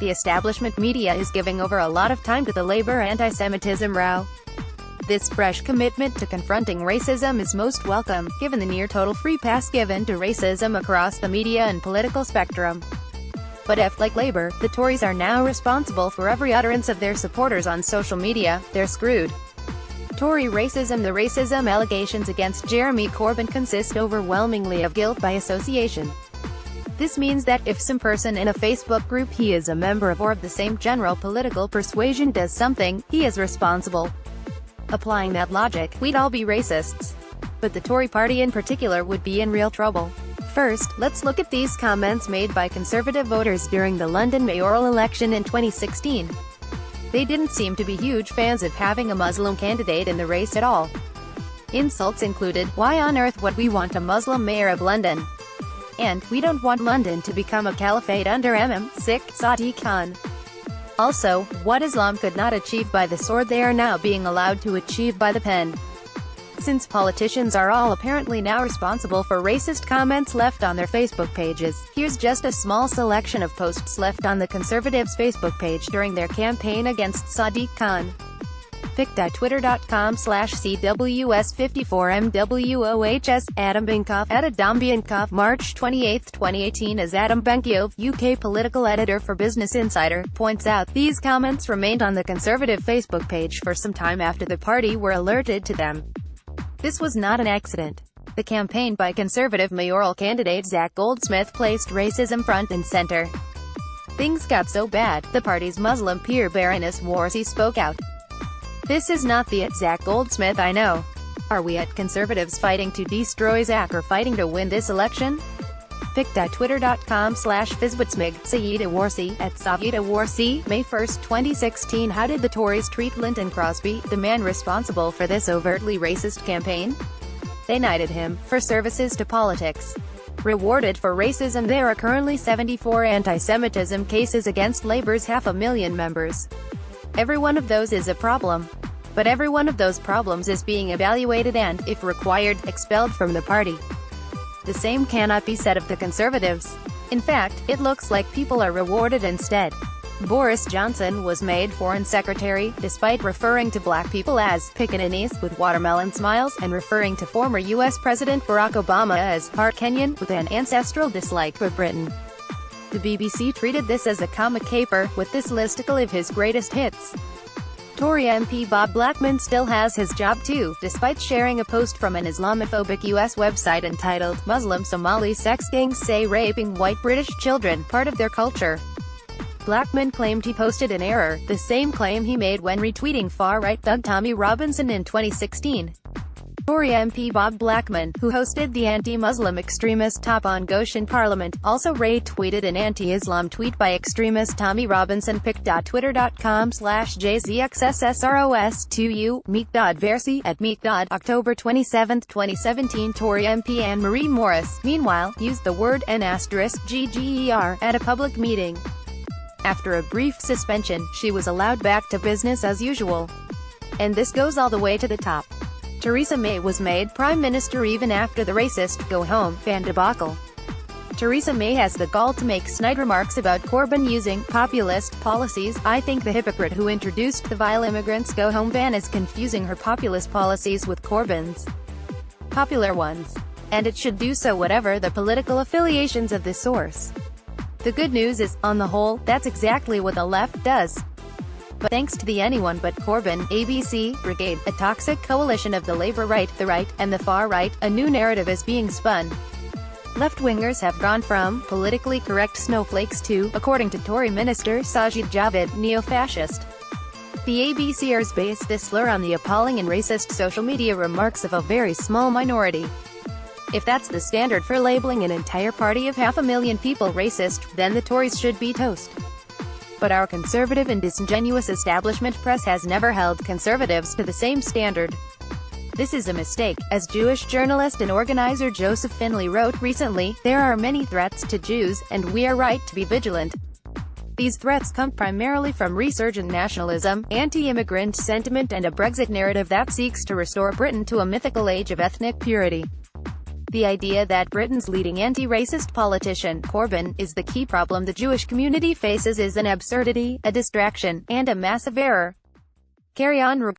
The establishment media is giving over a lot of time to the Labour anti-Semitism row. This fresh commitment to confronting racism is most welcome, given the near-total free pass given to racism across the media and political spectrum. But if, like Labour, the Tories are now responsible for every utterance of their supporters on social media, they're screwed. Tory racism. The racism allegations against Jeremy Corbyn consist overwhelmingly of guilt by association. This means that if some person in a Facebook group he is a member of or of the same general political persuasion does something, he is responsible. Applying that logic, we'd all be racists. But the Tory party in particular would be in real trouble. First, let's look at these comments made by Conservative voters during the London mayoral election in 2016. They didn't seem to be huge fans of having a Muslim candidate in the race at all. Insults included, "Why on earth would we want a Muslim mayor of London?" and "We don't want London to become a caliphate under Sadiq Khan." Also, what Islam could not achieve by the sword they are now being allowed to achieve by the pen. Since politicians are all apparently now responsible for racist comments left on their Facebook pages, here's just a small selection of posts left on the Conservatives' Facebook page during their campaign against Sadiq Khan. pic.twitter.com/CWS54MWOHS Adam Benkoff Adam Benkoff March 28, 2018. As Adam Benkoff, UK political editor for Business Insider, points out, these comments remained on the Conservative Facebook page for some time after the party were alerted to them. This was not an accident. The campaign by Conservative mayoral candidate Zac Goldsmith placed racism front and center. Things got so bad, the party's Muslim peer Baroness Warsi spoke out. "This is not the Zac Goldsmith I know. Are we at Conservatives fighting to destroy Zac or fighting to win this election?" pic.twitter.com/Fizbutsmig Sayeeda Warsi @Sayeeda Warsi, May 1, 2016. How did the Tories treat Linton Crosby, the man responsible for this overtly racist campaign? They knighted him for services to politics. Rewarded for racism. There are currently 74 anti-Semitism cases against Labour's 500,000 members. Every one of those is a problem. But every one of those problems is being evaluated and, if required, expelled from the party. The same cannot be said of the Conservatives. In fact, it looks like people are rewarded instead. Boris Johnson was made Foreign Secretary, despite referring to black people as pickaninnies with watermelon smiles, and referring to former U.S. President Barack Obama as part Kenyan, with an ancestral dislike for Britain. The BBC treated this as a comic caper, with this listicle of his greatest hits. Tory MP Bob Blackman still has his job too, despite sharing a post from an Islamophobic US website entitled, "Muslim Somali sex gangs say raping white British children, part of their culture." Blackman claimed he posted an error, the same claim he made when retweeting far-right thug Tommy Robinson in 2016. Tory MP Bob Blackman, who hosted the anti-Muslim extremist Top on Goshen Parliament, also retweeted an anti-Islam tweet by extremist Tommy Robinson. pic.twitter.com/JZXSSROS2U, Meek.Versi, @Meek. October 27, 2017. Tory MP Anne-Marie Morris, meanwhile, used the word N*GGER at a public meeting. After a brief suspension, she was allowed back to business as usual. And this goes all the way to the top. Theresa May was made Prime Minister even after the racist "Go Home" ban debacle. Theresa May has the gall to make snide remarks about Corbyn using populist policies. "I think the hypocrite who introduced the vile immigrants Go Home ban is confusing her populist policies with Corbyn's popular ones. And it should do so whatever the political affiliations of the source." The good news is, on the whole, that's exactly what the left does. But thanks to the anyone but Corbyn, ABC, brigade, a toxic coalition of the Labour right, the right, and the far right, a new narrative is being spun. Left-wingers have gone from politically correct snowflakes to, according to Tory Minister Sajid Javid, neo-fascist. The ABCers base this slur on the appalling and racist social media remarks of a very small minority. If that's the standard for labeling an entire party of 500,000 people racist, then the Tories should be toast. But our conservative and disingenuous establishment press has never held Conservatives to the same standard. This is a mistake. As Jewish journalist and organizer Joseph Finley wrote recently, there are many threats to Jews, and we are right to be vigilant. These threats come primarily from resurgent nationalism, anti-immigrant sentiment and a Brexit narrative that seeks to restore Britain to a mythical age of ethnic purity. The idea that Britain's leading anti-racist politician, Corbyn, is the key problem the Jewish community faces is an absurdity, a distraction, and a massive error. Carry on.